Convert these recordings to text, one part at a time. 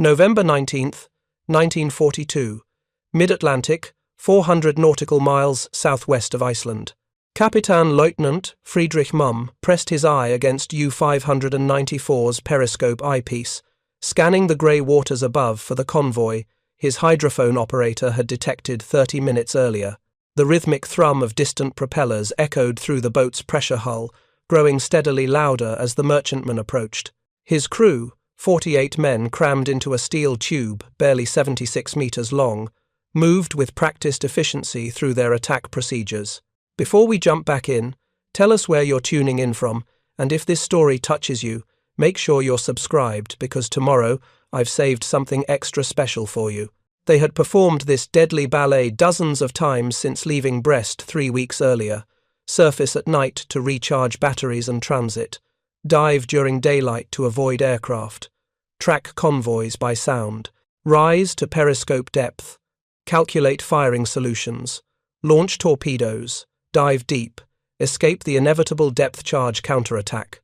November 19th, 1942. Mid-Atlantic, 400 nautical miles southwest of Iceland. Kapitän-Leutnant Friedrich Mumm pressed his eye against U-594's periscope eyepiece, scanning the grey waters above for the convoy his hydrophone operator had detected 30 minutes earlier. The rhythmic thrum of distant propellers echoed through the boat's pressure hull, growing steadily louder as the merchantman approached. His crew, 48 men crammed into a steel tube barely 76 meters long, moved with practiced efficiency through their attack procedures. Before we jump back in, tell us where you're tuning in from, and if this story touches you, make sure you're subscribed because tomorrow I've saved something extra special for you. They had performed this deadly ballet dozens of times since leaving Brest 3 weeks earlier, surface at night to recharge batteries and transit, dive during daylight to avoid aircraft, track convoys by sound, rise to periscope depth, calculate firing solutions, launch torpedoes, dive deep, escape the inevitable depth charge counterattack.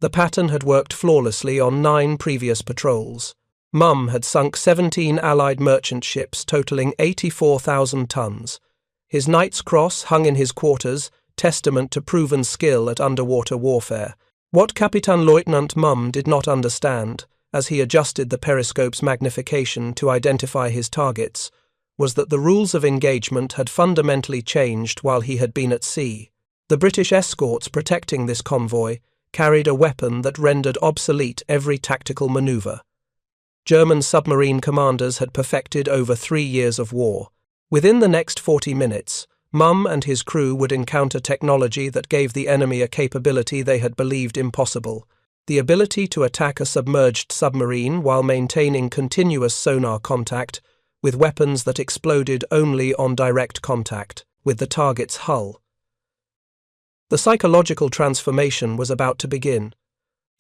The pattern had worked flawlessly on 9 previous patrols. Mumm had sunk 17 Allied merchant ships totaling 84,000 tons. His Knight's Cross hung in his quarters, testament to proven skill at underwater warfare. What Kapitän-Leutnant Mumm did not understand, as he adjusted the periscope's magnification to identify his targets, was that the rules of engagement had fundamentally changed while he had been at sea. The British escorts protecting this convoy carried a weapon that rendered obsolete every tactical maneuver. German submarine commanders had perfected over 3 years of war. Within the next 40 minutes, Mumm and his crew would encounter technology that gave the enemy a capability they had believed impossible: the ability to attack a submerged submarine while maintaining continuous sonar contact with weapons that exploded only on direct contact with the target's hull. The psychological transformation was about to begin.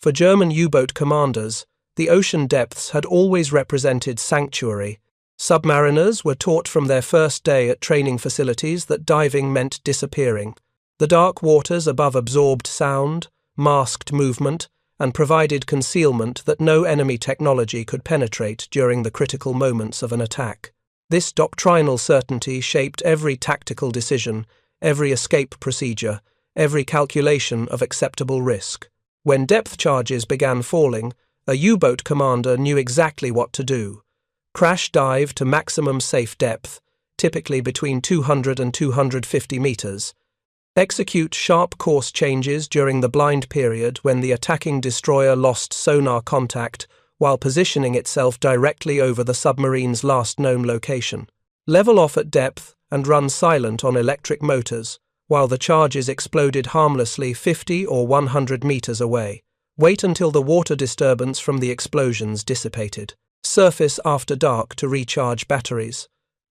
For German U-boat commanders, the ocean depths had always represented sanctuary. Submariners were taught from their first day at training facilities that diving meant disappearing. The dark waters above absorbed sound, masked movement, and provided concealment that no enemy technology could penetrate during the critical moments of an attack. This doctrinal certainty shaped every tactical decision, every escape procedure, every calculation of acceptable risk. When depth charges began falling, a U-boat commander knew exactly what to do. Crash dive to maximum safe depth, typically between 200 and 250 meters. Execute sharp course changes during the blind period when the attacking destroyer lost sonar contact while positioning itself directly over the submarine's last known location. Level off at depth and run silent on electric motors while the charges exploded harmlessly 50 or 100 meters away. Wait until the water disturbance from the explosions dissipated. Surface after dark to recharge batteries.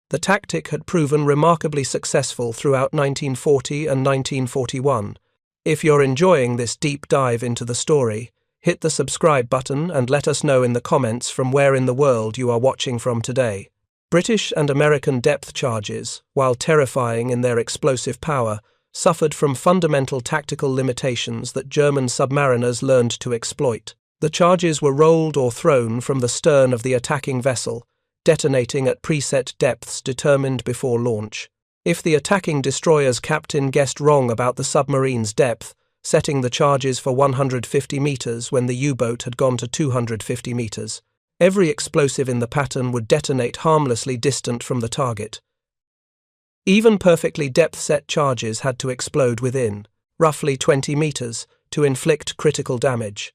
The tactic had proven remarkably successful throughout 1940 and 1941. If you're enjoying this deep dive into the story, hit the subscribe button and let us know in the comments from where in the world you are watching from today. British and American depth charges, while terrifying in their explosive power, suffered from fundamental tactical limitations that German submariners learned to exploit. The charges were rolled or thrown from the stern of the attacking vessel, detonating at preset depths determined before launch. If the attacking destroyer's captain guessed wrong about the submarine's depth, setting the charges for 150 meters when the U-boat had gone to 250 meters, every explosive in the pattern would detonate harmlessly distant from the target. Even perfectly depth-set charges had to explode within, roughly 20 meters, to inflict critical damage.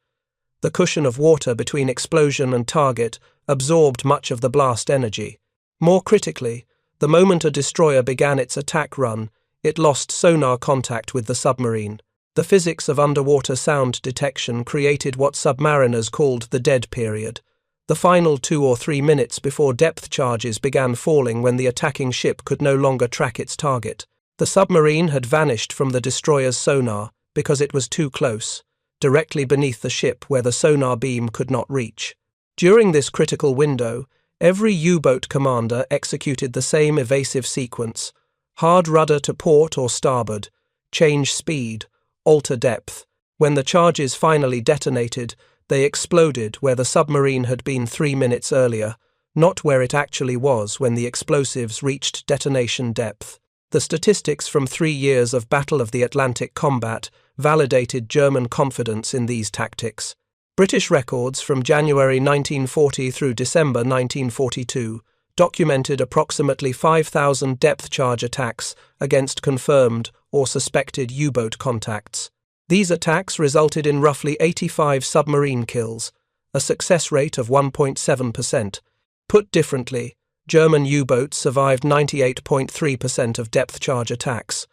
The cushion of water between explosion and target absorbed much of the blast energy. More critically, the moment a destroyer began its attack run, it lost sonar contact with the submarine. The physics of underwater sound detection created what submariners called the dead period, the final 2 or 3 minutes before depth charges began falling when the attacking ship could no longer track its target. The submarine had vanished from the destroyer's sonar because it was too close, directly beneath the ship where the sonar beam could not reach. During this critical window, every U-boat commander executed the same evasive sequence: hard rudder to port or starboard, change speed, alter depth. When the charges finally detonated, They exploded where the submarine had been 3 minutes earlier, not where it actually was when the explosives reached detonation depth. The statistics from 3 years of Battle of the Atlantic combat validated German confidence in these tactics. British records from January 1940 through December 1942 documented approximately 5,000 depth charge attacks against confirmed or suspected U-boat contacts. These attacks resulted in roughly 85 submarine kills, a success rate of 1.7%. Put differently, German U-boats survived 98.3% of depth charge attacks.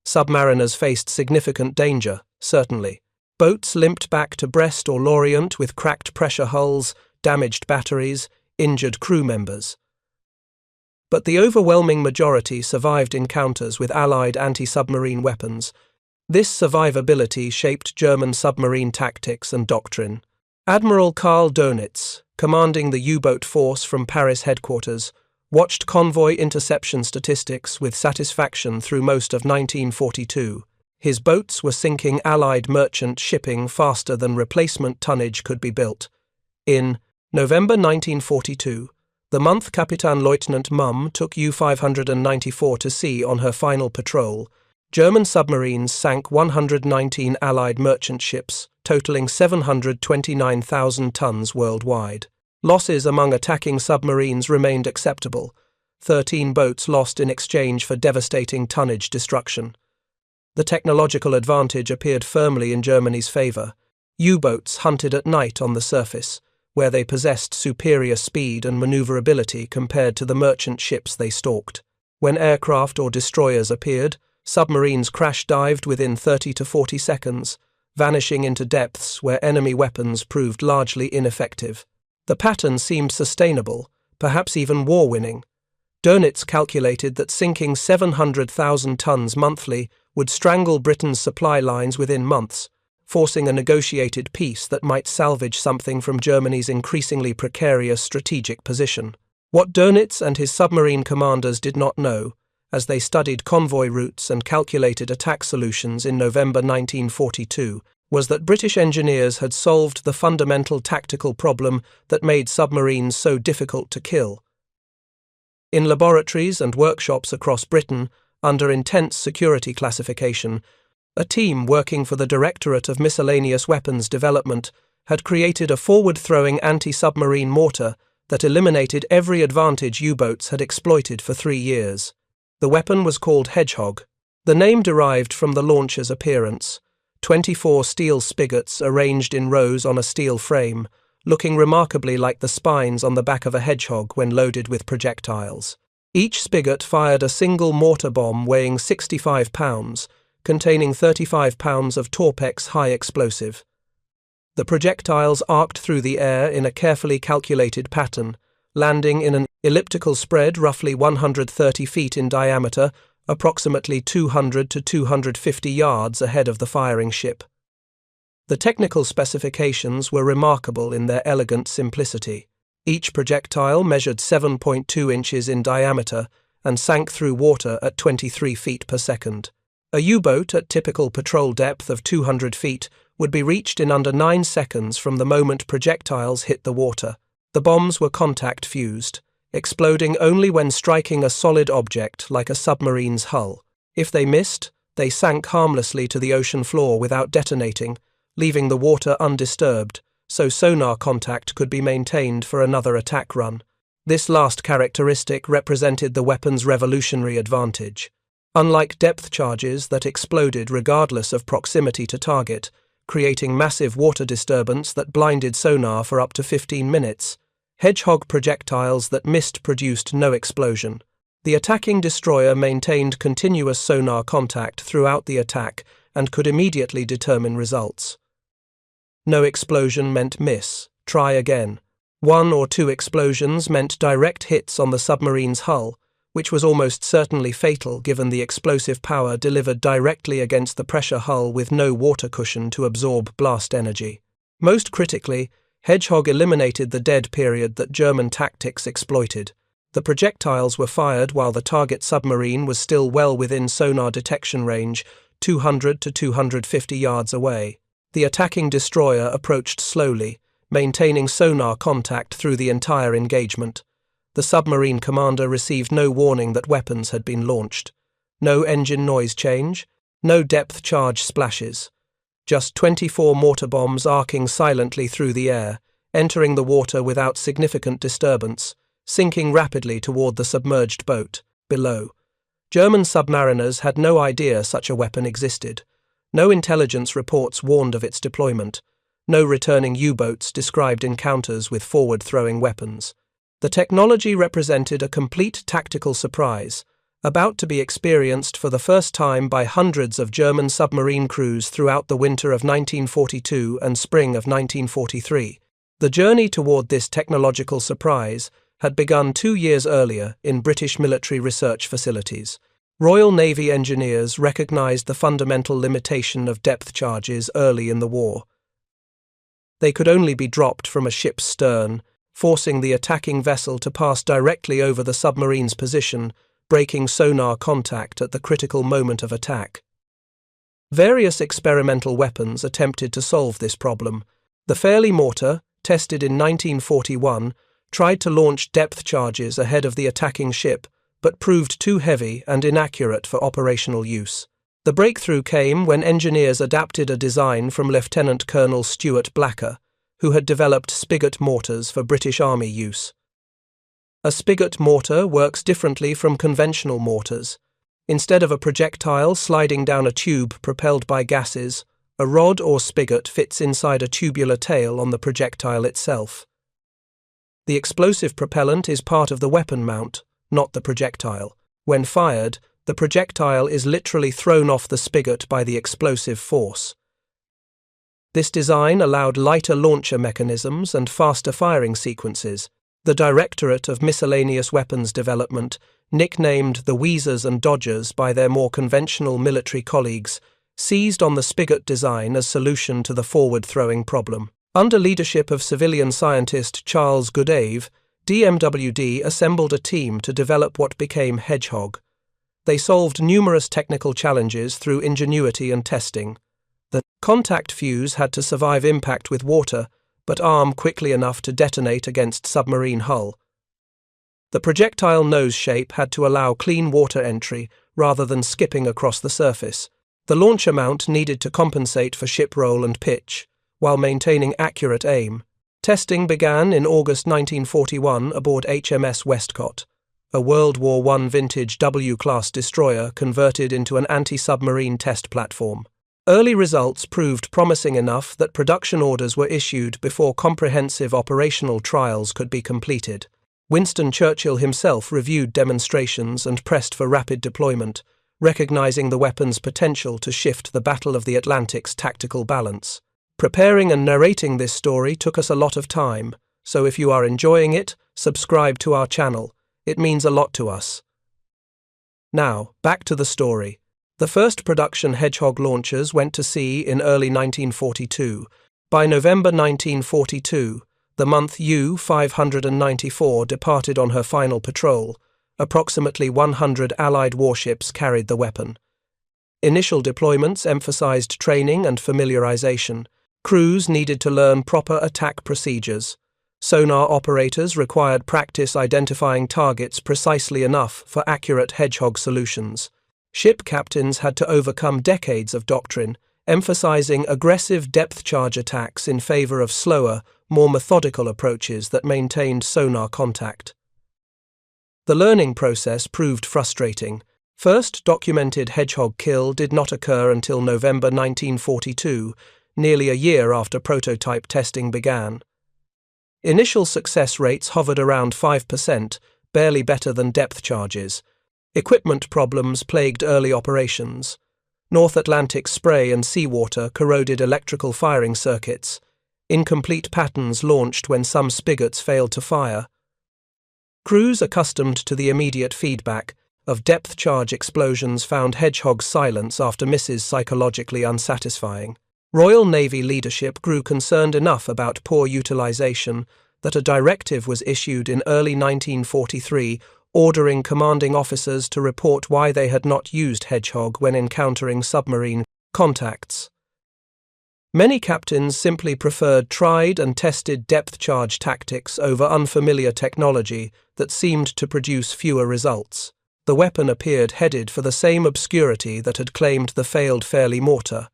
Submariners faced significant danger, certainly. Boats limped back to Brest or Lorient with cracked pressure hulls, damaged batteries, injured crew members. But the overwhelming majority survived encounters with Allied anti-submarine weapons. This survivability shaped German submarine tactics and doctrine. Admiral Karl Dönitz, commanding the U-boat force from Paris headquarters, watched convoy interception statistics with satisfaction through most of 1942. His boats were sinking Allied merchant shipping faster than replacement tonnage could be built. In November 1942, the month Kapitänleutnant Mumm took U-594 to sea on her final patrol, German submarines sank 119 Allied merchant ships, totaling 729,000 tons worldwide. Losses among attacking submarines remained acceptable. 13 boats lost in exchange for devastating tonnage destruction. The technological advantage appeared firmly in Germany's favour. U-boats hunted at night on the surface, where they possessed superior speed and manoeuvrability compared to the merchant ships they stalked. When aircraft or destroyers appeared, submarines crash-dived within 30 to 40 seconds, vanishing into depths where enemy weapons proved largely ineffective. The pattern seemed sustainable, perhaps even war-winning. Dönitz calculated that sinking 700,000 tons monthly would strangle Britain's supply lines within months, forcing a negotiated peace that might salvage something from Germany's increasingly precarious strategic position. What Dönitz and his submarine commanders did not know, as they studied convoy routes and calculated attack solutions in November 1942, was that British engineers had solved the fundamental tactical problem that made submarines so difficult to kill. In laboratories and workshops across Britain, under intense security classification, a team working for the Directorate of Miscellaneous Weapons Development had created a forward-throwing anti-submarine mortar that eliminated every advantage U-boats had exploited for 3 years. The weapon was called Hedgehog. The name derived from the launcher's appearance: 24 steel spigots arranged in rows on a steel frame, looking remarkably like the spines on the back of a hedgehog when loaded with projectiles. Each spigot fired a single mortar bomb weighing 65 pounds, containing 35 pounds of Torpex high explosive. The projectiles arced through the air in a carefully calculated pattern, landing in an elliptical spread roughly 130 feet in diameter, approximately 200 to 250 yards ahead of the firing ship. The technical specifications were remarkable in their elegant simplicity. Each projectile measured 7.2 inches in diameter and sank through water at 23 feet per second. A U-boat at typical patrol depth of 200 feet would be reached in under 9 seconds from the moment projectiles hit the water. The bombs were contact-fused, exploding only when striking a solid object like a submarine's hull. If they missed, they sank harmlessly to the ocean floor without detonating, leaving the water undisturbed, so sonar contact could be maintained for another attack run. This last characteristic represented the weapon's revolutionary advantage. Unlike depth charges that exploded regardless of proximity to target, creating massive water disturbance that blinded sonar for up to 15 minutes, Hedgehog projectiles that missed produced no explosion. The attacking destroyer maintained continuous sonar contact throughout the attack and could immediately determine results. No explosion meant miss, try again. 1 or 2 explosions meant direct hits on the submarine's hull, which was almost certainly fatal given the explosive power delivered directly against the pressure hull with no water cushion to absorb blast energy. Most critically, Hedgehog eliminated the dead period that German tactics exploited. The projectiles were fired while the target submarine was still well within sonar detection range, 200 to 250 yards away. The attacking destroyer approached slowly, maintaining sonar contact through the entire engagement. The submarine commander received no warning that weapons had been launched. No engine noise change, no depth charge splashes. Just 24 mortar bombs arcing silently through the air, entering the water without significant disturbance, sinking rapidly toward the submerged boat below. German submariners had no idea such a weapon existed. No intelligence reports warned of its deployment. No returning U-boats described encounters with forward-throwing weapons. The technology represented a complete tactical surprise, about to be experienced for the first time by hundreds of German submarine crews throughout the winter of 1942 and spring of 1943. The journey toward this technological surprise had begun 2 years earlier in British military research facilities. Royal Navy engineers recognized the fundamental limitation of depth charges early in the war. They could only be dropped from a ship's stern, forcing the attacking vessel to pass directly over the submarine's position, breaking sonar contact at the critical moment of attack. Various experimental weapons attempted to solve this problem. The Fairley mortar, tested in 1941, tried to launch depth charges ahead of the attacking ship, but proved too heavy and inaccurate for operational use. The breakthrough came when engineers adapted a design from Lieutenant Colonel Stuart Blacker, who had developed spigot mortars for British Army use. A spigot mortar works differently from conventional mortars. Instead of a projectile sliding down a tube propelled by gases, a rod or spigot fits inside a tubular tail on the projectile itself. The explosive propellant is part of the weapon mount, not the projectile. When fired, the projectile is literally thrown off the spigot by the explosive force. This design allowed lighter launcher mechanisms and faster firing sequences. The Directorate of Miscellaneous Weapons Development, nicknamed the Weasers and Dodgers by their more conventional military colleagues, seized on the spigot design as solution to the forward-throwing problem. Under leadership of civilian scientist Charles Goodave, DMWD assembled a team to develop what became Hedgehog. They solved numerous technical challenges through ingenuity and testing. The contact fuse had to survive impact with water, but arm quickly enough to detonate against submarine hull. The projectile nose shape had to allow clean water entry rather than skipping across the surface. The launcher mount needed to compensate for ship roll and pitch, while maintaining accurate aim. Testing began in August 1941 aboard HMS Westcott, a World War I vintage W-class destroyer converted into an anti-submarine test platform. Early results proved promising enough that production orders were issued before comprehensive operational trials could be completed. Winston Churchill himself reviewed demonstrations and pressed for rapid deployment, recognizing the weapon's potential to shift the Battle of the Atlantic's tactical balance. Preparing and narrating this story took us a lot of time, so if you are enjoying it, subscribe to our channel. It means a lot to us. Now, back to the story. The first production Hedgehog launchers went to sea in early 1942. By November 1942, the month U-594 departed on her final patrol. Approximately 100 Allied warships carried the weapon. Initial deployments emphasized training and familiarization. Crews needed to learn proper attack procedures. Sonar operators required practice identifying targets precisely enough for accurate Hedgehog solutions. Ship captains had to overcome decades of doctrine, emphasizing aggressive depth charge attacks in favor of slower, more methodical approaches that maintained sonar contact. The learning process proved frustrating. First documented Hedgehog kill did not occur until November 1942, nearly a year after prototype testing began. Initial success rates hovered around 5%, barely better than depth charges. Equipment problems plagued early operations. North Atlantic spray and seawater corroded electrical firing circuits. Incomplete patterns launched when some spigots failed to fire. Crews accustomed to the immediate feedback of depth charge explosions found Hedgehog's silence after misses psychologically unsatisfying. Royal Navy leadership grew concerned enough about poor utilization that a directive was issued in early 1943 ordering commanding officers to report why they had not used Hedgehog when encountering submarine contacts. Many captains simply preferred tried and tested depth charge tactics over unfamiliar technology that seemed to produce fewer results. The weapon appeared headed for the same obscurity that had claimed the failed Fairley mortar.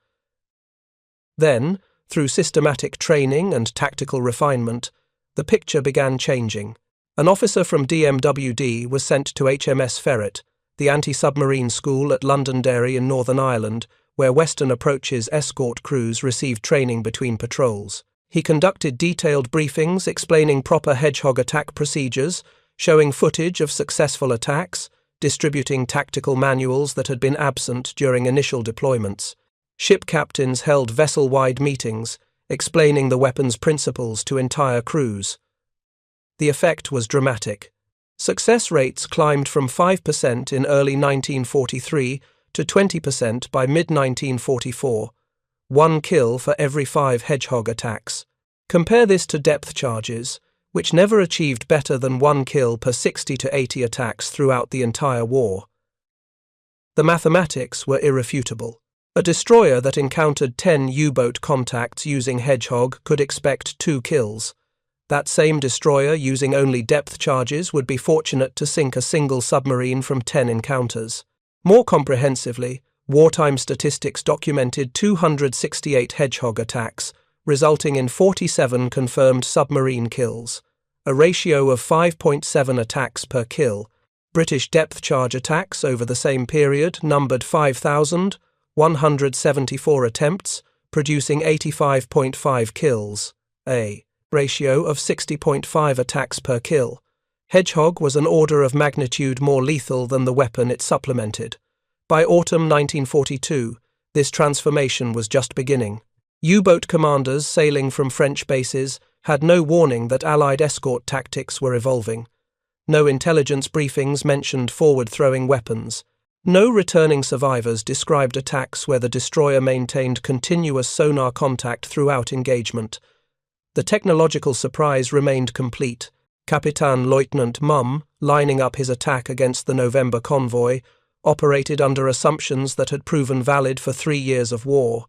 Then, through systematic training and tactical refinement, the picture began changing. An officer from WWII was sent to HMS Ferret, the anti-submarine school at Londonderry in Northern Ireland, where Western Approach's escort crews received training between patrols. He conducted detailed briefings explaining proper Hedgehog attack procedures, showing footage of successful attacks, distributing tactical manuals that had been absent during initial deployments. Ship captains held vessel-wide meetings, explaining the weapon's principles to entire crews. The effect was dramatic. Success rates climbed from 5% in early 1943 to 20% by mid-1944, 1 kill for every 5 Hedgehog attacks. Compare this to depth charges, which never achieved better than 1 kill per 60 to 80 attacks throughout the entire war. The mathematics were irrefutable. A destroyer that encountered 10 U-boat contacts using Hedgehog could expect 2 kills. That same destroyer using only depth charges would be fortunate to sink a single submarine from 10 encounters. More comprehensively, wartime statistics documented 268 Hedgehog attacks, resulting in 47 confirmed submarine kills, a ratio of 5.7 attacks per kill. British depth charge attacks over the same period numbered 5,174 attempts, producing 85.5 kills, a ratio of 60.5 attacks per kill. Hedgehog was an order of magnitude more lethal than the weapon it supplemented. By autumn 1942, this transformation was just beginning. U-boat commanders sailing from French bases had no warning that Allied escort tactics were evolving. No intelligence briefings mentioned forward-throwing weapons. No returning survivors described attacks where the destroyer maintained continuous sonar contact throughout engagement. The technological surprise remained complete. Capitan Lieutenant Mumm, lining up his attack against the November convoy, operated under assumptions that had proven valid for 3 years of war.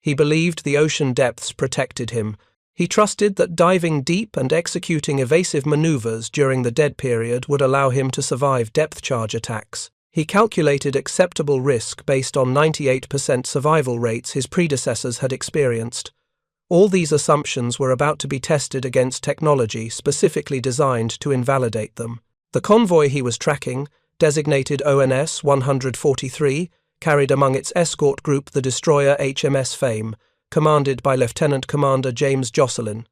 He believed the ocean depths protected him. He trusted that diving deep and executing evasive maneuvers during the dead period would allow him to survive depth charge attacks. He calculated acceptable risk based on 98% survival rates his predecessors had experienced. All these assumptions were about to be tested against technology specifically designed to invalidate them. The convoy he was tracking, designated ONS 143, carried among its escort group the destroyer HMS Fame, commanded by Lieutenant Commander James Jocelyn.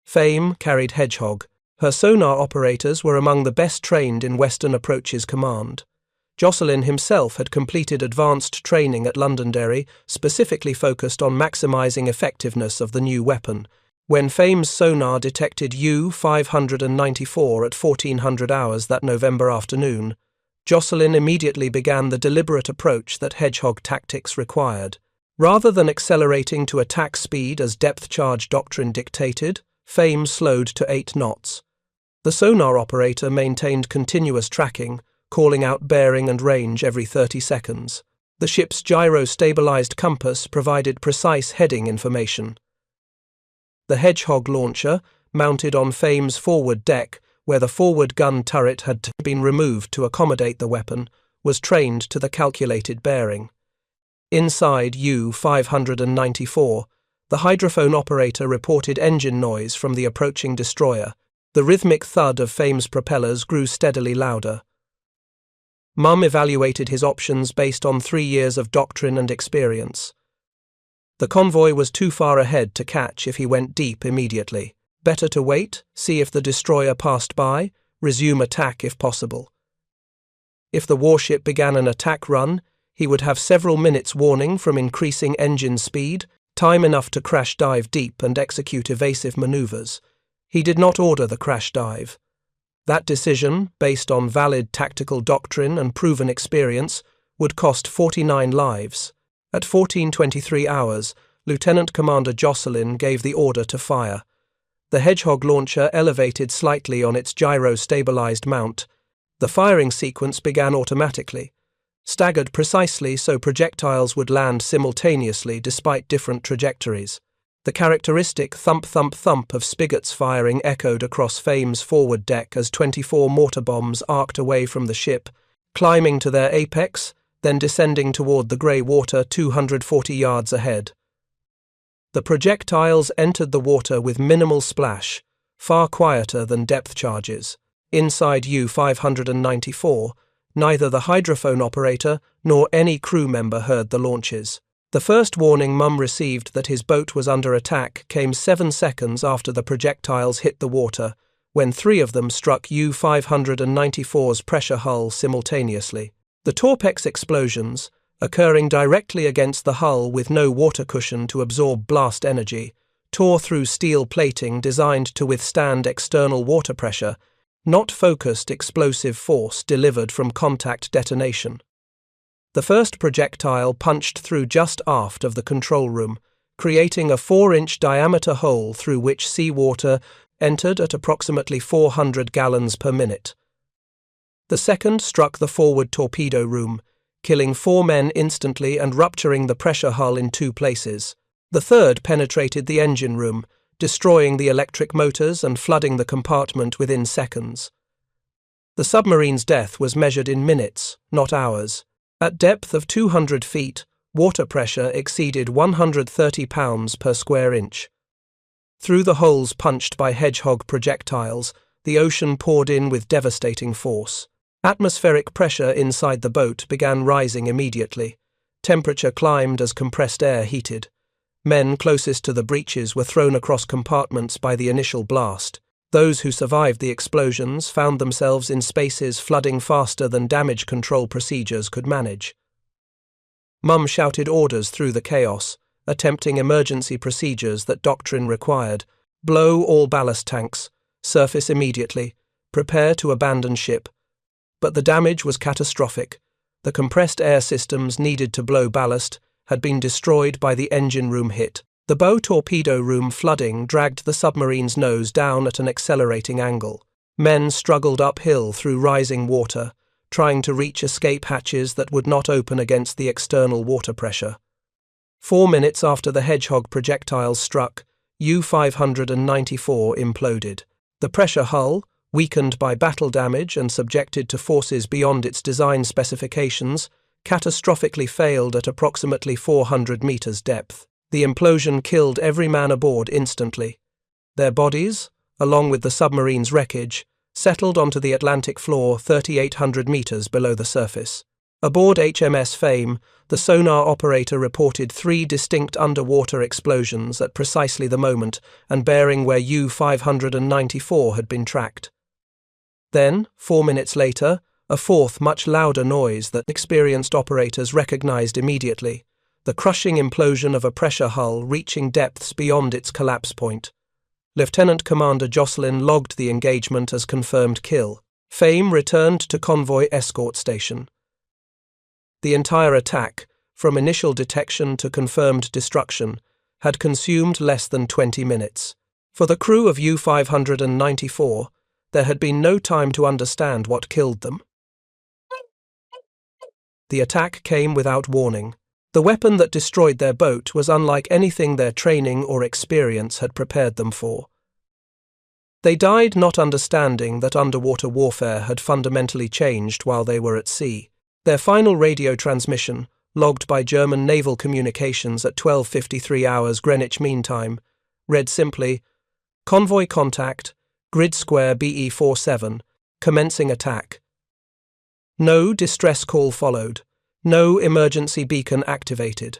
Fame carried Hedgehog. Her sonar operators were among the best trained in Western Approach's command. Jocelyn himself had completed advanced training at Londonderry, specifically focused on maximizing effectiveness of the new weapon. When Fame's sonar detected U-594 at 1400 hours that November afternoon, Jocelyn immediately began the deliberate approach that Hedgehog tactics required. Rather than accelerating to attack speed as depth charge doctrine dictated, Fame slowed to 8 knots. The sonar operator maintained continuous tracking, calling out bearing and range every 30 seconds. The ship's gyro-stabilized compass provided precise heading information. The Hedgehog launcher, mounted on Fame's forward deck, where the forward gun turret had been removed to accommodate the weapon, was trained to the calculated bearing. Inside U-594, the hydrophone operator reported engine noise from the approaching destroyer. The rhythmic thud of Fame's propellers grew steadily louder. Mumm evaluated his options based on 3 years of doctrine and experience. The convoy was too far ahead to catch if he went deep immediately. Better to wait, see if the destroyer passed by, resume attack if possible. If the warship began an attack run, he would have several minutes warning from increasing engine speed, time enough to crash dive deep and execute evasive maneuvers. He did not order the crash dive. That decision, based on valid tactical doctrine and proven experience, would cost 49 lives. At 14:23 hours, Lieutenant Commander Jocelyn gave the order to fire. The Hedgehog launcher elevated slightly on its gyro-stabilized mount. The firing sequence began automatically. staggered precisely so projectiles would land simultaneously despite different trajectories. The characteristic thump-thump-thump of spigots firing echoed across Fame's forward deck as 24 mortar bombs arced away from the ship, climbing to their apex, then descending toward the grey water 240 yards ahead. The projectiles entered the water with minimal splash, far quieter than depth charges. Inside U-594, neither the hydrophone operator nor any crew member heard the launches. The first warning Mum received that his boat was under attack came 7 seconds after the projectiles hit the water, when 3 of them struck U-594's pressure hull simultaneously. The Torpex explosions, occurring directly against the hull with no water cushion to absorb blast energy, tore through steel plating designed to withstand external water pressure, not focused explosive force delivered from contact detonation. The first projectile punched through just aft of the control room, creating a 4-inch diameter hole through which seawater entered at approximately 400 gallons per minute. The second struck the forward torpedo room, killing 4 men instantly and rupturing the pressure hull in 2 places. The third penetrated the engine room, destroying the electric motors and flooding the compartment within seconds. The submarine's death was measured in minutes, not hours. At depth of 200 feet, water pressure exceeded 130 pounds per square inch. Through the holes punched by Hedgehog projectiles, the ocean poured in with devastating force. Atmospheric pressure inside the boat began rising immediately. Temperature climbed as compressed air heated. Men closest to the breaches were thrown across compartments by the initial blast. Those who survived the explosions found themselves in spaces flooding faster than damage control procedures could manage. Mum shouted orders through the chaos, attempting emergency procedures that doctrine required. Blow all ballast tanks, surface immediately, prepare to abandon ship. But the damage was catastrophic. The compressed air systems needed to blow ballast had been destroyed by the engine room hit. The bow torpedo room flooding dragged the submarine's nose down at an accelerating angle. Men struggled uphill through rising water, trying to reach escape hatches that would not open against the external water pressure. 4 minutes after the Hedgehog projectiles struck, U-594 imploded. The pressure hull, weakened by battle damage and subjected to forces beyond its design specifications, catastrophically failed at approximately 400 meters depth. The implosion killed every man aboard instantly. Their bodies, along with the submarine's wreckage, settled onto the Atlantic floor 3,800 meters below the surface. Aboard HMS Fame, the sonar operator reported 3 distinct underwater explosions at precisely the moment and bearing where U-594 had been tracked. Then, 4 minutes later, a fourth, much louder noise that experienced operators recognized immediately, the crushing implosion of a pressure hull reaching depths beyond its collapse point. Lieutenant Commander Jocelyn logged the engagement as confirmed kill. Fame returned to convoy escort station. The entire attack, from initial detection to confirmed destruction, had consumed less than 20 minutes. For the crew of U-594, there had been no time to understand what killed them. The attack came without warning. The weapon that destroyed their boat was unlike anything their training or experience had prepared them for. They died not understanding that underwater warfare had fundamentally changed while they were at sea. Their final radio transmission, logged by German naval communications at 12:53 hours Greenwich Mean Time, read simply, "Convoy contact, Grid Square BE-47, commencing attack." No distress call followed. No emergency beacon activated.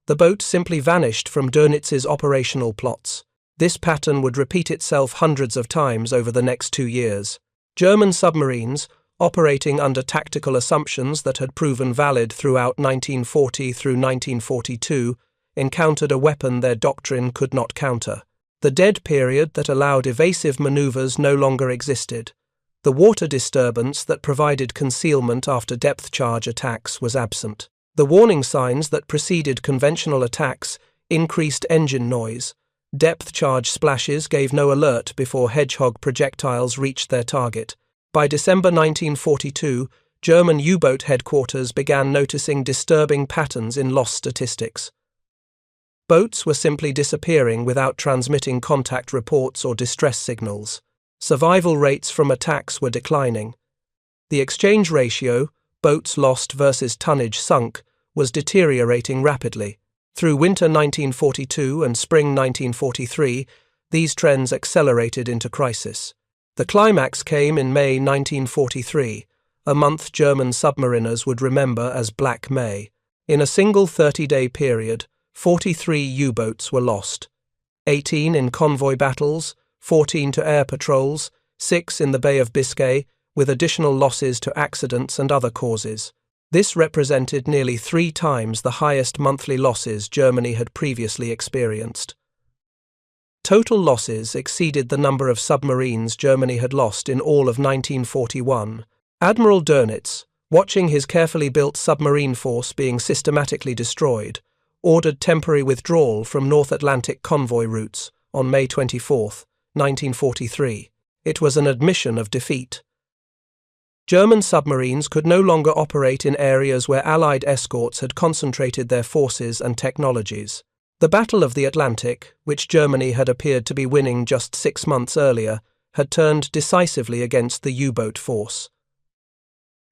The boat simply vanished from Dönitz's operational plots. This pattern would repeat itself hundreds of times over the next 2 years. German submarines, operating under tactical assumptions that had proven valid throughout 1940 through 1942, encountered a weapon their doctrine could not counter. The dead period that allowed evasive maneuvers no longer existed. The water disturbance that provided concealment after depth charge attacks was absent. The warning signs that preceded conventional attacks increased engine noise. Depth charge splashes gave no alert before Hedgehog projectiles reached their target. By December 1942, German U-boat headquarters began noticing disturbing patterns in loss statistics. Boats were simply disappearing without transmitting contact reports or distress signals. Survival rates from attacks were declining. The exchange ratio, boats lost versus tonnage sunk, was deteriorating rapidly. Through winter 1942 and spring 1943, these trends accelerated into crisis. The climax came in May 1943, a month German submariners would remember as Black May. In a single 30-day period, 43 U-boats were lost, 18 in convoy battles, 14 to air patrols, 6 in the Bay of Biscay, with additional losses to accidents and other causes. This represented nearly 3 times the highest monthly losses Germany had previously experienced. Total losses exceeded the number of submarines Germany had lost in all of 1941. Admiral Dönitz, watching his carefully built submarine force being systematically destroyed, ordered temporary withdrawal from North Atlantic convoy routes on May 24, 1943. It was an admission of defeat. German submarines could no longer operate in areas where Allied escorts had concentrated their forces and technologies. The Battle of the Atlantic, which Germany had appeared to be winning just 6 months earlier, had turned decisively against the U-boat force.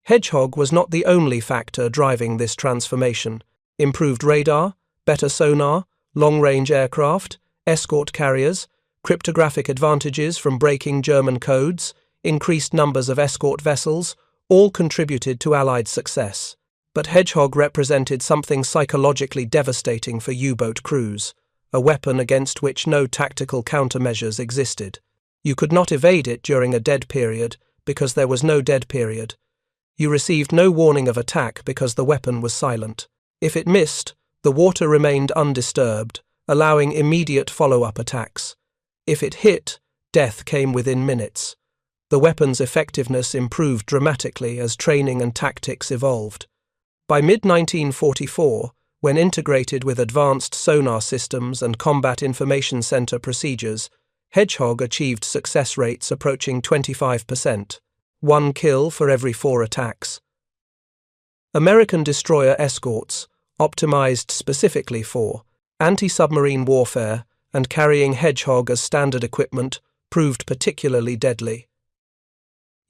Hedgehog was not the only factor driving this transformation. Improved radar, better sonar, long-range aircraft, escort carriers, cryptographic advantages from breaking German codes, increased numbers of escort vessels, all contributed to Allied success. But Hedgehog represented something psychologically devastating for U-boat crews, a weapon against which no tactical countermeasures existed. You could not evade it during a dead period because there was no dead period. You received no warning of attack because the weapon was silent. If it missed, the water remained undisturbed, allowing immediate follow-up attacks. If it hit, death came within minutes. The weapon's effectiveness improved dramatically as training and tactics evolved. By mid-1944, when integrated with advanced sonar systems and combat information center procedures, Hedgehog achieved success rates approaching 25%, 1 kill for every 4 attacks. American destroyer escorts, optimized specifically for anti-submarine warfare and carrying Hedgehog as standard equipment, proved particularly deadly.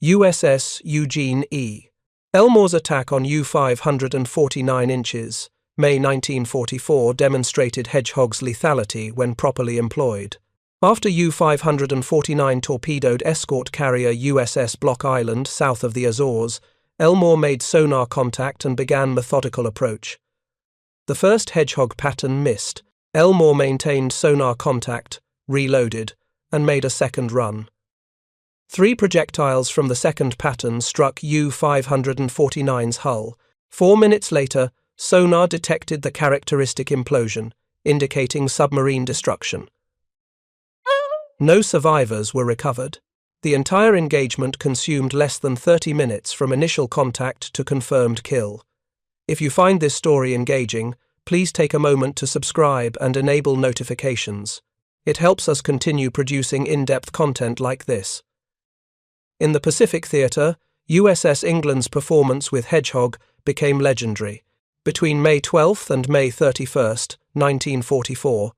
USS Eugene E. Elmore's attack on U-549 inches, May 1944, demonstrated Hedgehog's lethality when properly employed. After U-549 torpedoed escort carrier USS Block Island south of the Azores, Elmore made sonar contact and began methodical approach. The first Hedgehog pattern missed. Elmore maintained sonar contact, reloaded, and made a second run. 3 projectiles from the second pattern struck U-549's hull. 4 minutes later, sonar detected the characteristic implosion, indicating submarine destruction. No survivors were recovered. The entire engagement consumed less than 30 minutes from initial contact to confirmed kill. If you find this story engaging, please take a moment to subscribe and enable notifications. It helps us continue producing in-depth content like this. In the Pacific Theatre, USS England's performance with Hedgehog became legendary. Between May 12 and May 31, 1944,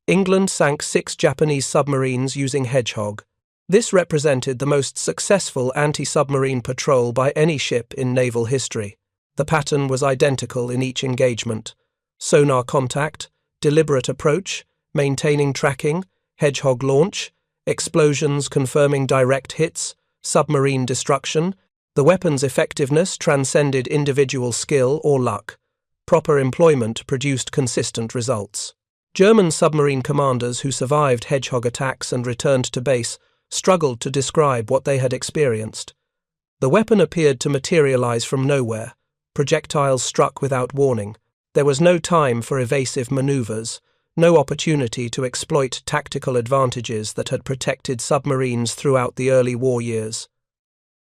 England sank 6 Japanese submarines using Hedgehog. This represented the most successful anti-submarine patrol by any ship in naval history. The pattern was identical in each engagement. Sonar contact, deliberate approach, maintaining tracking, Hedgehog launch, explosions confirming direct hits, submarine destruction. The weapon's effectiveness transcended individual skill or luck. Proper employment produced consistent results. German submarine commanders who survived Hedgehog attacks and returned to base struggled to describe what they had experienced. The weapon appeared to materialize from nowhere. Projectiles struck without warning. There was no time for evasive maneuvers, no opportunity to exploit tactical advantages that had protected submarines throughout the early war years.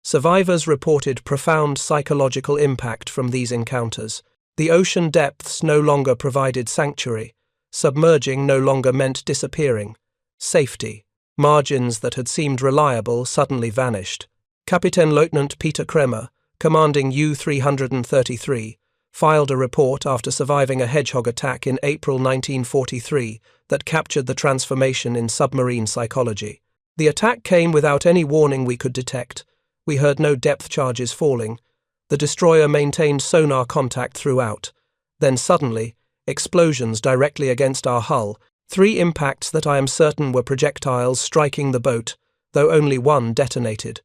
Survivors reported profound psychological impact from these encounters. The ocean depths no longer provided sanctuary. Submerging no longer meant disappearing. Safety. Margins that had seemed reliable suddenly vanished. Kapitän Leutnant Peter Kremer, commanding U-333, filed a report after surviving a Hedgehog attack in April 1943 that captured the transformation in submarine psychology. The attack came without any warning we could detect. We heard no depth charges falling. The destroyer maintained sonar contact throughout. Then suddenly, explosions directly against our hull, 3 impacts that I am certain were projectiles striking the boat, though only one detonated.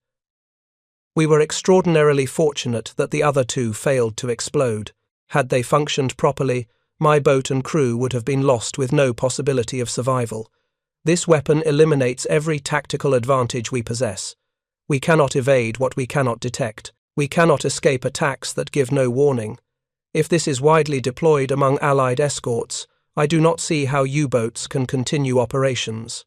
We were extraordinarily fortunate that the other 2 failed to explode. Had they functioned properly, my boat and crew would have been lost with no possibility of survival. This weapon eliminates every tactical advantage we possess. We cannot evade what we cannot detect. We cannot escape attacks that give no warning. If this is widely deployed among Allied escorts, I do not see how U-boats can continue operations.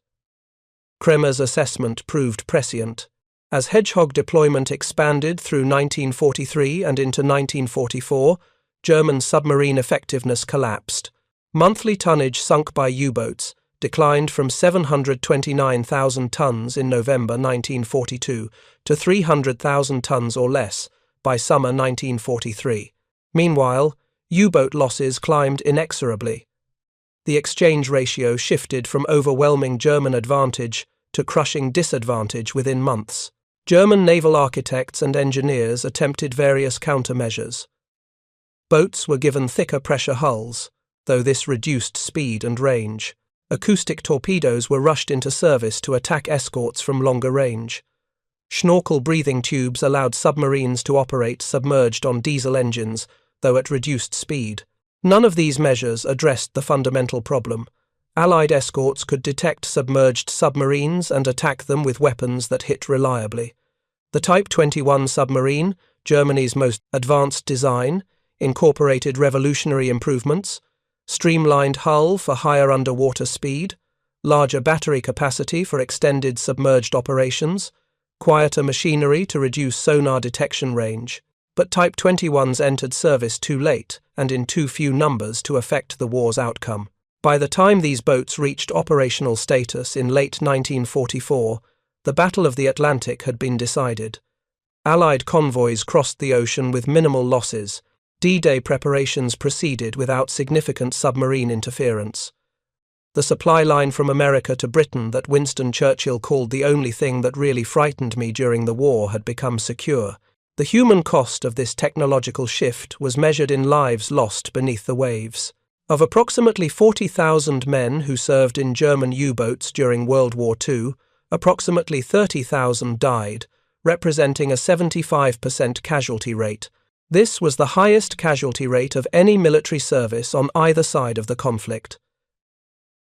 Kremer's assessment proved prescient. As Hedgehog deployment expanded through 1943 and into 1944, German submarine effectiveness collapsed. Monthly tonnage sunk by U-boats declined from 729,000 tons in November 1942 to 300,000 tons or less by summer 1943. Meanwhile, U-boat losses climbed inexorably. The exchange ratio shifted from overwhelming German advantage to crushing disadvantage within months. German naval architects and engineers attempted various countermeasures. Boats were given thicker pressure hulls, though this reduced speed and range. Acoustic torpedoes were rushed into service to attack escorts from longer range. Schnorkel breathing tubes allowed submarines to operate submerged on diesel engines, though at reduced speed. None of these measures addressed the fundamental problem. Allied escorts could detect submerged submarines and attack them with weapons that hit reliably. The Type 21 submarine, Germany's most advanced design, incorporated revolutionary improvements: streamlined hull for higher underwater speed, larger battery capacity for extended submerged operations, quieter machinery to reduce sonar detection range. But Type 21s entered service too late and in too few numbers to affect the war's outcome. By the time these boats reached operational status in late 1944, the Battle of the Atlantic had been decided. Allied convoys crossed the ocean with minimal losses. D-Day preparations proceeded without significant submarine interference. The supply line from America to Britain that Winston Churchill called the only thing that really frightened me during the war had become secure. The human cost of this technological shift was measured in lives lost beneath the waves. Of approximately 40,000 men who served in German U-boats during World War II, approximately 30,000 died, representing a 75% casualty rate. This was the highest casualty rate of any military service on either side of the conflict.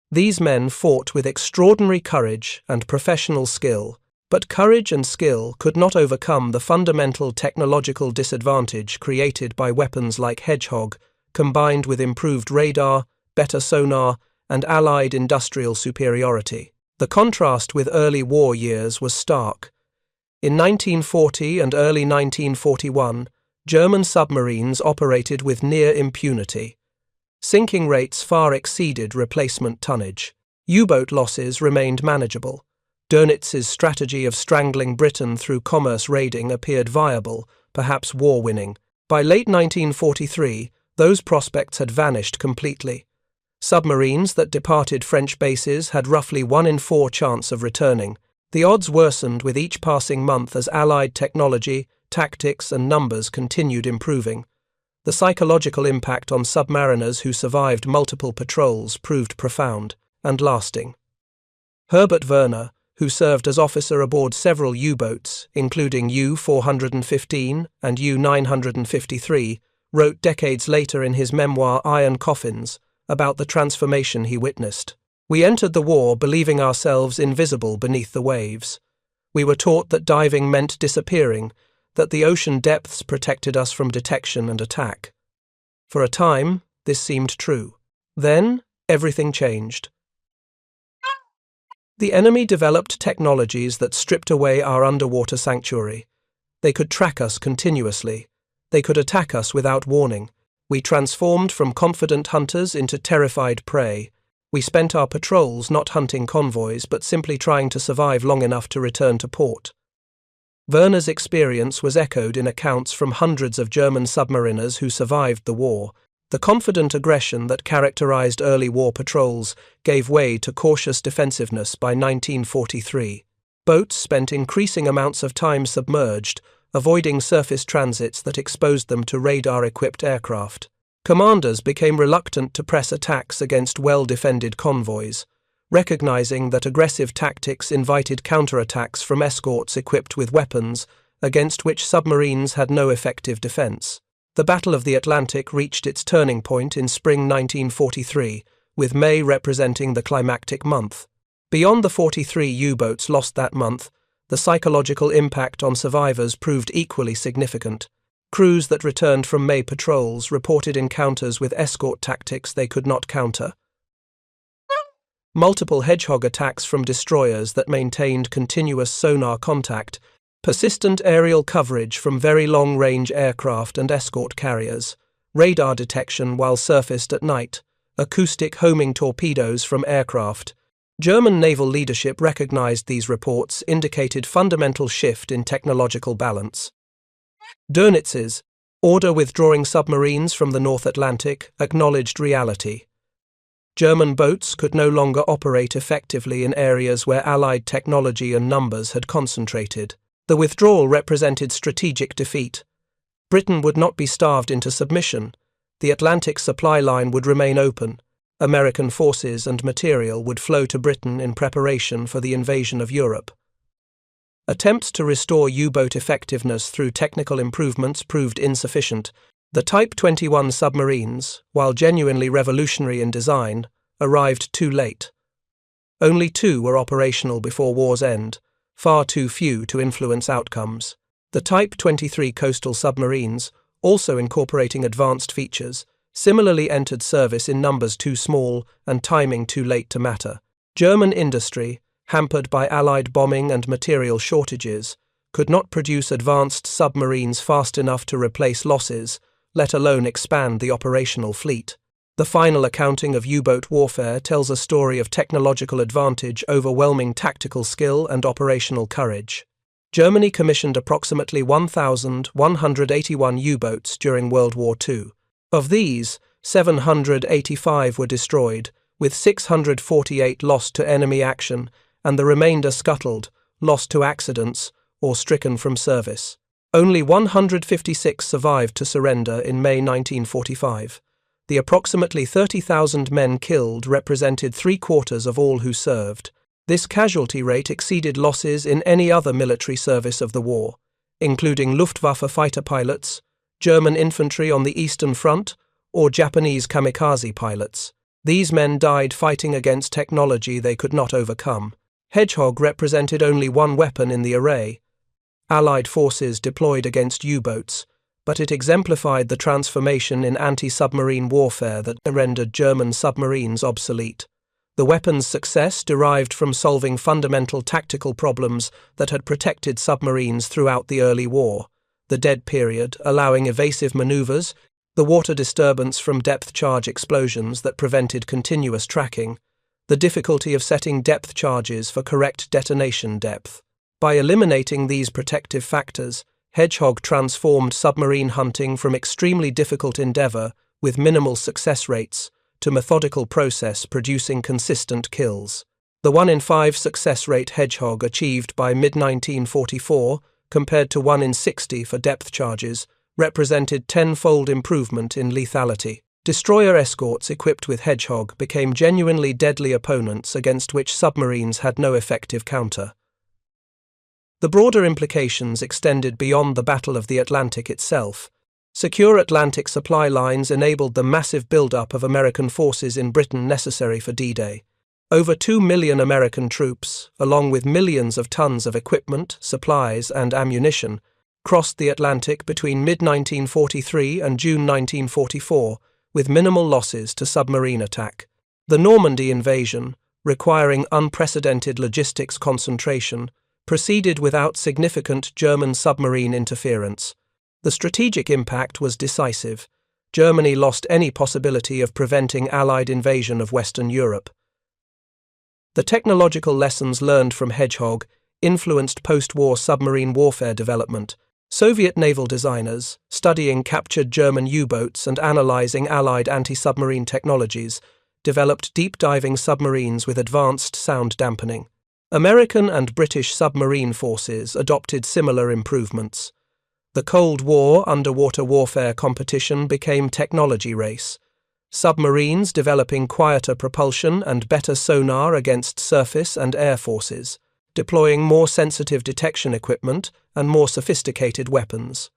These men fought with extraordinary courage and professional skill, but courage and skill could not overcome the fundamental technological disadvantage created by weapons like Hedgehog, combined with improved radar, better sonar, and Allied industrial superiority. The contrast with early war years was stark. In 1940 and early 1941, German submarines operated with near impunity. Sinking rates far exceeded replacement tonnage. U-boat losses remained manageable. Dönitz's strategy of strangling Britain through commerce raiding appeared viable, perhaps war-winning. By late 1943, those prospects had vanished completely. Submarines that departed French bases had roughly 1 in 4 chance of returning. The odds worsened with each passing month as Allied technology, tactics, and numbers continued improving. The psychological impact on submariners who survived multiple patrols proved profound and lasting. Herbert Werner, who served as officer aboard several U-boats, including U-415 and U-953, wrote decades later in his memoir Iron Coffins about the transformation he witnessed. We entered the war believing ourselves invisible beneath the waves. We were taught that diving meant disappearing, that the ocean depths protected us from detection and attack. For a time, this seemed true. Then, everything changed. The enemy developed technologies that stripped away our underwater sanctuary. They could track us continuously. They could attack us without warning. We transformed from confident hunters into terrified prey. We spent our patrols not hunting convoys but simply trying to survive long enough to return to port. Werner's experience was echoed in accounts from hundreds of German submariners who survived the war. The confident aggression that characterized early war patrols gave way to cautious defensiveness by 1943. Boats spent increasing amounts of time submerged, avoiding surface transits that exposed them to radar-equipped aircraft. Commanders became reluctant to press attacks against well-defended convoys, recognizing that aggressive tactics invited counterattacks from escorts equipped with weapons against which submarines had no effective defense. The Battle of the Atlantic reached its turning point in spring 1943, with May representing the climactic month. Beyond the 43 U-boats lost that month, the psychological impact on survivors proved equally significant. Crews that returned from May patrols reported encounters with escort tactics they could not counter. Multiple Hedgehog attacks from destroyers that maintained continuous sonar contact, persistent aerial coverage from very long-range aircraft and escort carriers, radar detection while surfaced at night, acoustic homing torpedoes from aircraft. German naval leadership recognized these reports indicated fundamental shift in technological balance. Dönitz's order withdrawing submarines from the North Atlantic acknowledged reality. German boats could no longer operate effectively in areas where Allied technology and numbers had concentrated. The withdrawal represented strategic defeat. Britain would not be starved into submission. The Atlantic supply line would remain open. American forces and material would flow to Britain in preparation for the invasion of Europe. Attempts to restore U-boat effectiveness through technical improvements proved insufficient. The Type 21 submarines, while genuinely revolutionary in design, arrived too late. Only 2 were operational before war's end, far too few to influence outcomes. The Type 23 coastal submarines, also incorporating advanced features, similarly entered service in numbers too small and timing too late to matter. German industry, hampered by Allied bombing and material shortages, could not produce advanced submarines fast enough to replace losses, let alone expand the operational fleet. The final accounting of U-boat warfare tells a story of technological advantage overwhelming tactical skill and operational courage. Germany commissioned approximately 1,181 U-boats during World War II. Of these, 785 were destroyed, with 648 lost to enemy action and the remainder scuttled, lost to accidents, or stricken from service. Only 156 survived to surrender in May 1945. The approximately 30,000 men killed represented 3/4 of all who served. This casualty rate exceeded losses in any other military service of the war, including Luftwaffe fighter pilots, German infantry on the Eastern Front, or Japanese kamikaze pilots. These men died fighting against technology they could not overcome. Hedgehog represented only one weapon in the array. Allied forces deployed against U-boats, but it exemplified the transformation in anti-submarine warfare that rendered German submarines obsolete. The weapon's success derived from solving fundamental tactical problems that had protected submarines throughout the early war: the dead period, allowing evasive maneuvers, the water disturbance from depth charge explosions that prevented continuous tracking, the difficulty of setting depth charges for correct detonation depth. By eliminating these protective factors, Hedgehog transformed submarine hunting from extremely difficult endeavor with minimal success rates to methodical process producing consistent kills. The 1 in 5 success rate Hedgehog achieved by mid-1944, compared to 1 in 60 for depth charges, represented 10-fold improvement in lethality. Destroyer escorts equipped with Hedgehog became genuinely deadly opponents against which submarines had no effective counter. The broader implications extended beyond the Battle of the Atlantic itself. Secure Atlantic supply lines enabled the massive buildup of American forces in Britain necessary for D-Day. Over 2 million American troops, along with millions of tons of equipment, supplies, and ammunition, crossed the Atlantic between mid-1943 and June 1944, with minimal losses to submarine attack. The Normandy invasion, requiring unprecedented logistics concentration, proceeded without significant German submarine interference. The strategic impact was decisive. Germany lost any possibility of preventing Allied invasion of Western Europe. The technological lessons learned from Hedgehog influenced post-war submarine warfare development. Soviet naval designers, studying captured German U-boats and analyzing Allied anti-submarine technologies, developed deep-diving submarines with advanced sound dampening. American and British submarine forces adopted similar improvements. The Cold War underwater warfare competition became technology race. Submarines developing quieter propulsion and better sonar against surface and air forces, deploying more sensitive detection equipment and more sophisticated weapons.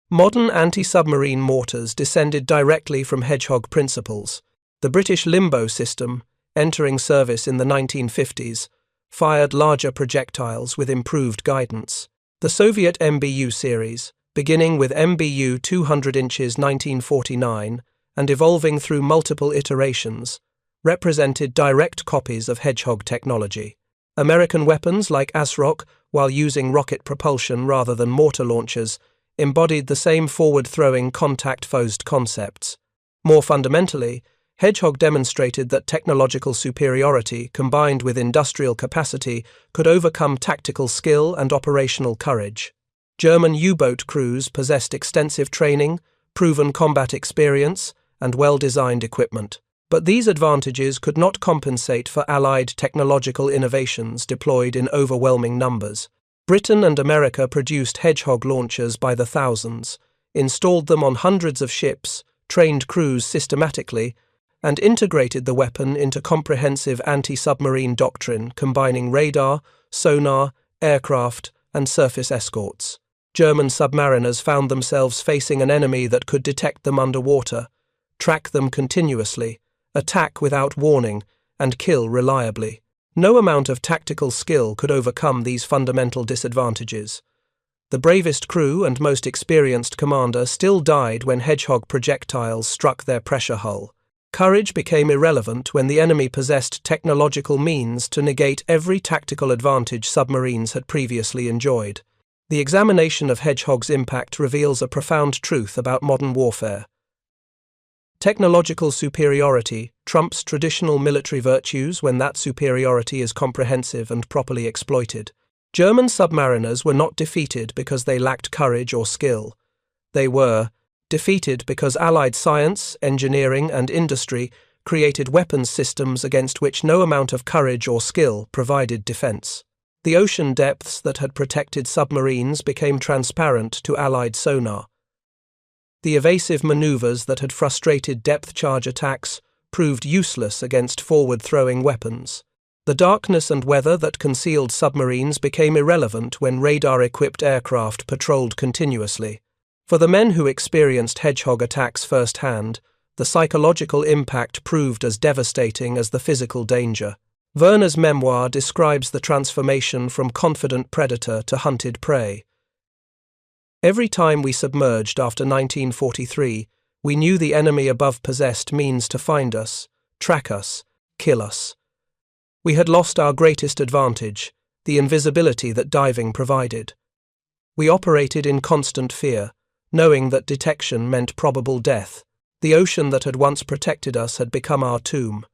Modern anti-submarine mortars descended directly from Hedgehog principles. The British Limbo system, entering service in the 1950s, fired larger projectiles with improved guidance. The Soviet MBU series, beginning with MBU 200 inches 1949 and evolving through multiple iterations, represented direct copies of Hedgehog technology. American weapons like ASROC, while using rocket propulsion rather than mortar launchers, embodied the same forward-throwing contact-focused concepts. More fundamentally, Hedgehog demonstrated that technological superiority combined with industrial capacity could overcome tactical skill and operational courage. German U-boat crews possessed extensive training, proven combat experience, and well-designed equipment. But these advantages could not compensate for Allied technological innovations deployed in overwhelming numbers. Britain and America produced Hedgehog launchers by the thousands, installed them on hundreds of ships, trained crews systematically, and integrated the weapon into comprehensive anti-submarine doctrine combining radar, sonar, aircraft, and surface escorts. German submariners found themselves facing an enemy that could detect them underwater, track them continuously, attack without warning, and kill reliably. No amount of tactical skill could overcome these fundamental disadvantages. The bravest crew and most experienced commander still died when Hedgehog projectiles struck their pressure hull. Courage became irrelevant when the enemy possessed technological means to negate every tactical advantage submarines had previously enjoyed. The examination of Hedgehog's impact reveals a profound truth about modern warfare. Technological superiority trumps traditional military virtues when that superiority is comprehensive and properly exploited. German submariners were not defeated because they lacked courage or skill. They were defeated because Allied science, engineering, and industry created weapons systems against which no amount of courage or skill provided defense. The ocean depths that had protected submarines became transparent to Allied sonar. The evasive maneuvers that had frustrated depth charge attacks proved useless against forward-throwing weapons. The darkness and weather that concealed submarines became irrelevant when radar-equipped aircraft patrolled continuously. For the men who experienced Hedgehog attacks firsthand, the psychological impact proved as devastating as the physical danger. Werner's memoir describes the transformation from confident predator to hunted prey. Every time we submerged after 1943, we knew the enemy above possessed means to find us, track us, kill us. We had lost our greatest advantage, the invisibility that diving provided. We operated in constant fear, knowing that detection meant probable death. The ocean that had once protected us had become our tomb.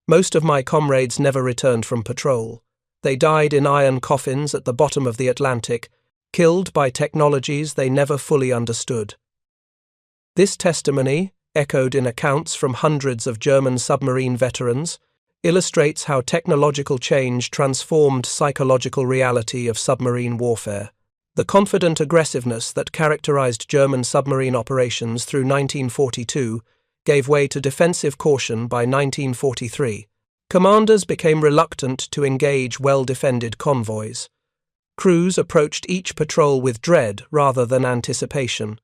Most of my comrades never returned from patrol. They died in iron coffins at the bottom of the Atlantic, killed by technologies they never fully understood. This testimony, echoed in accounts from hundreds of German submarine veterans, illustrates how technological change transformed psychological reality of submarine warfare. The confident aggressiveness that characterized German submarine operations through 1942 gave way to defensive caution by 1943. Commanders became reluctant to engage well-defended convoys. Crews approached each patrol with dread rather than anticipation.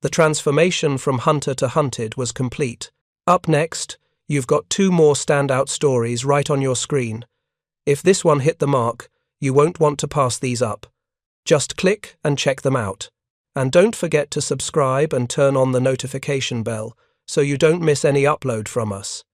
The transformation from hunter to hunted was complete. Up next, you've got two more standout stories right on your screen. If this one hit the mark, you won't want to pass these up. Just click and check them out. And don't forget to subscribe and turn on the notification bell so you don't miss any upload from us.